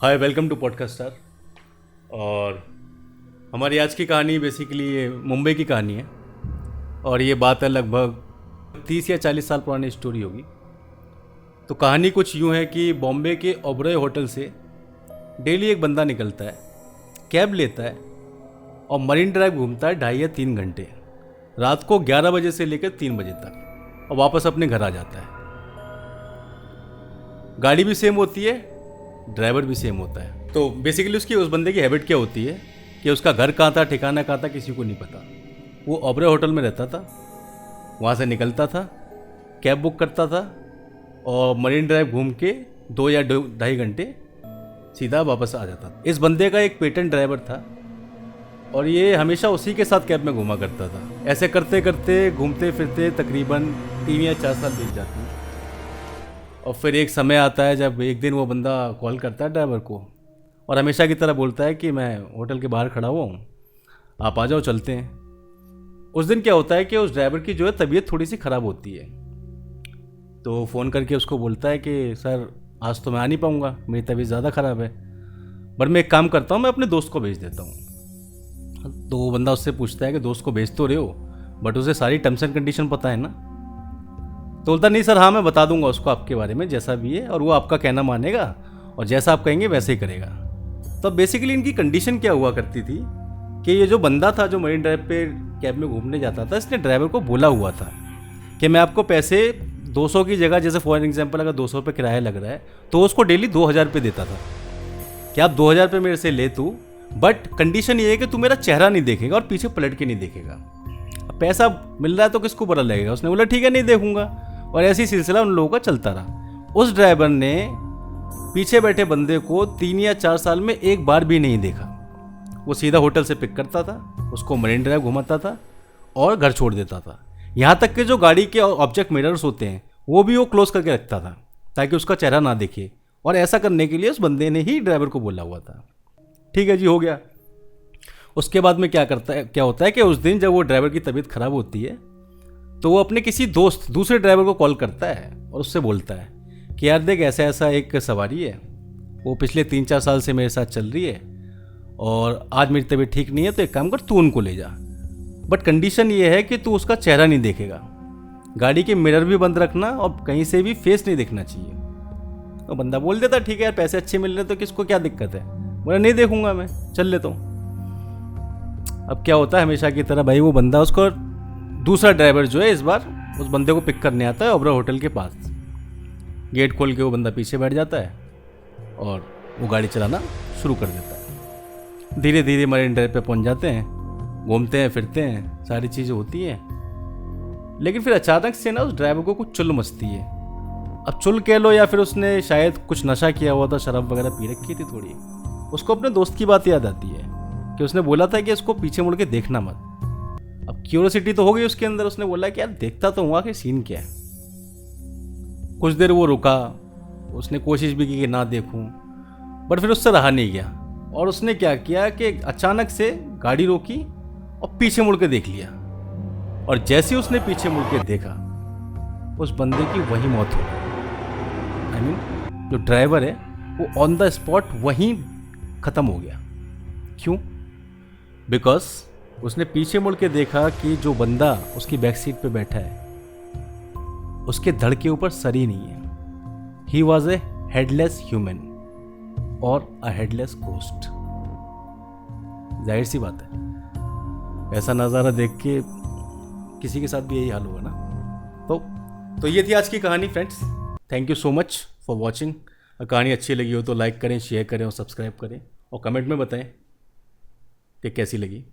Hi, welcome to podcast star. और हमारी आज की कहानी बेसिकली ये मुंबई की कहानी है। और ये बात है लगभग 30 या 40 साल पुरानी स्टोरी होगी। तो कहानी कुछ यूँ है कि बॉम्बे के ओबरॉय होटल से डेली एक बंदा निकलता है, कैब लेता है और मरीन ड्राइव घूमता है 2.5 या 3 घंटे, रात को 11 बजे से लेकर 3 बजे तक, और वापस अपने घर आ जाता है। गाड़ी भी सेम होती है, ड्राइवर भी सेम होता है। तो बेसिकली उसकी उस बंदे की हैबिट क्या होती है कि उसका घर कहाँ था, ठिकाना कहाँ था, किसी को नहीं पता। वो ओबरॉय होटल में रहता था, वहाँ से निकलता था, कैब बुक करता था और मरीन ड्राइव घूम के 2 या 2.5 घंटे सीधा वापस आ जाता था। इस बंदे का एक पेटेंट ड्राइवर था और ये हमेशा उसी के साथ कैब में घूमा करता था। ऐसे करते करते घूमते फिरते तकरीबन 3 या 4 साल बीत जाते हैं। और फिर एक समय आता है जब एक दिन वो बंदा कॉल करता है ड्राइवर को और हमेशा की तरह बोलता है कि मैं होटल के बाहर खड़ा हुआ हूँ, आप आ जाओ, चलते हैं। उस दिन क्या होता है कि उस ड्राइवर की जो है तबीयत थोड़ी सी ख़राब होती है। तो फ़ोन करके उसको बोलता है कि सर आज तो मैं आ नहीं पाऊँगा, मेरी तबीयत ज़्यादा ख़राब है, बट मैं एक काम करता हूँ, मैं अपने दोस्त को भेज देता हूँ। तो वो बंदा उससे पूछता है कि दोस्त को भेज तो रहे हो, बट उसे सारी टर्म्स एंड कंडीशन पता है ना? तो बोलता नहीं सर, हाँ मैं बता दूंगा उसको आपके बारे में जैसा भी है, और वो आपका कहना मानेगा और जैसा आप कहेंगे वैसे ही करेगा। तो बेसिकली इनकी कंडीशन क्या हुआ करती थी कि ये जो बंदा था जो मरीन ड्राइव पे कैब में घूमने जाता था, इसने ड्राइवर को बोला हुआ था कि मैं आपको पैसे 200 की जगह, जैसे फॉर एग्जाम्पल अगर 200 रुपये किराया लग रहा है तो उसको डेली 2000 रुपये देता था कि आप 2000 रुपये मेरे से ले तू, बट कंडीशन ये है कि तू मेरा चेहरा नहीं देखेगा और पीछे पलट के नहीं देखेगा। पैसा मिल रहा है तो किसको बुरा लगेगा। उसने बोला ठीक है, नहीं देखूंगा, और ऐसी सिलसिला उन लोगों का चलता रहा। उस ड्राइवर ने पीछे बैठे बंदे को 3 या 4 साल में एक बार भी नहीं देखा। वो सीधा होटल से पिक करता था, उसको मरीन ड्राइव घुमाता था और घर छोड़ देता था। यहाँ तक कि जो गाड़ी के ऑब्जेक्ट मिरर्स होते हैं वो भी वो क्लोज करके रखता था ताकि उसका चेहरा ना दिखे। और ऐसा करने के लिए उस बंदे ने ही ड्राइवर को बोला हुआ था। ठीक है जी, हो गया। उसके बाद में क्या होता है कि उस दिन जब वो ड्राइवर की तबीयत खराब होती है तो वो अपने किसी दोस्त दूसरे ड्राइवर को कॉल करता है और उससे बोलता है कि यार देख, ऐसा ऐसा एक सवारी है, वो पिछले 3-4 साल से मेरे साथ चल रही है और आज मेरी तबीयत ठीक नहीं है, तो एक काम कर, तू उनको ले जा, बट कंडीशन ये है कि तू उसका चेहरा नहीं देखेगा, गाड़ी के मिरर भी बंद रखना और कहीं से भी फेस नहीं देखना चाहिए। तो बंदा बोल देता ठीक है यार, पैसे अच्छे मिल रहे तो किसको क्या दिक्कत है। बोला नहीं देखूंगा, मैं चल लेता हूँ। अब क्या होता है, हमेशा की तरह भाई वो बंदा, उसको दूसरा ड्राइवर जो है इस बार उस बंदे को पिक करने आता है ओबरॉय होटल के पास। गेट खोल के वो बंदा पीछे बैठ जाता है और वो गाड़ी चलाना शुरू कर देता है। धीरे धीरे मरीन ड्राइव पे पहुंच जाते हैं, घूमते हैं फिरते हैं, सारी चीज़ें होती हैं। लेकिन फिर अचानक से ना उस ड्राइवर को कुछ चुल मचती है। अब चुल कह लो या फिर उसने शायद कुछ नशा किया हुआ था, शराब वगैरह पी रखी थी थोड़ी। उसको अपने दोस्त की बात याद आती है कि उसने बोला था कि इसको पीछे मुड़ के देखना मत। अब क्यूरियोसिटी तो हो गई उसके अंदर, उसने बोला कि यार देखता तो हुआ कि सीन क्या है। कुछ देर वो रुका, उसने कोशिश भी की कि ना देखूं, बट फिर उससे रहा नहीं गया और उसने क्या किया कि अचानक से गाड़ी रोकी और पीछे मुड़ के देख लिया। और जैसे ही उसने पीछे मुड़ के देखा, उस बंदे की वही मौत हो गई। जो ड्राइवर है वो ऑन द स्पॉट वहीं खत्म हो गया। क्यों? बिकॉज उसने पीछे मुड़ के देखा कि जो बंदा उसकी बैक सीट पे बैठा है उसके धड़ के ऊपर सर ही नहीं है। He was a headless human और अ हेडलेस गोस्ट। जाहिर सी बात है, ऐसा नज़ारा देख के किसी के साथ भी यही हाल होगा ना। तो ये थी आज की कहानी friends. Thank you so much for watching. कहानी अच्छी लगी हो तो लाइक करें, शेयर करें और सब्सक्राइब करें, और कमेंट में बताएं कि कैसी लगी।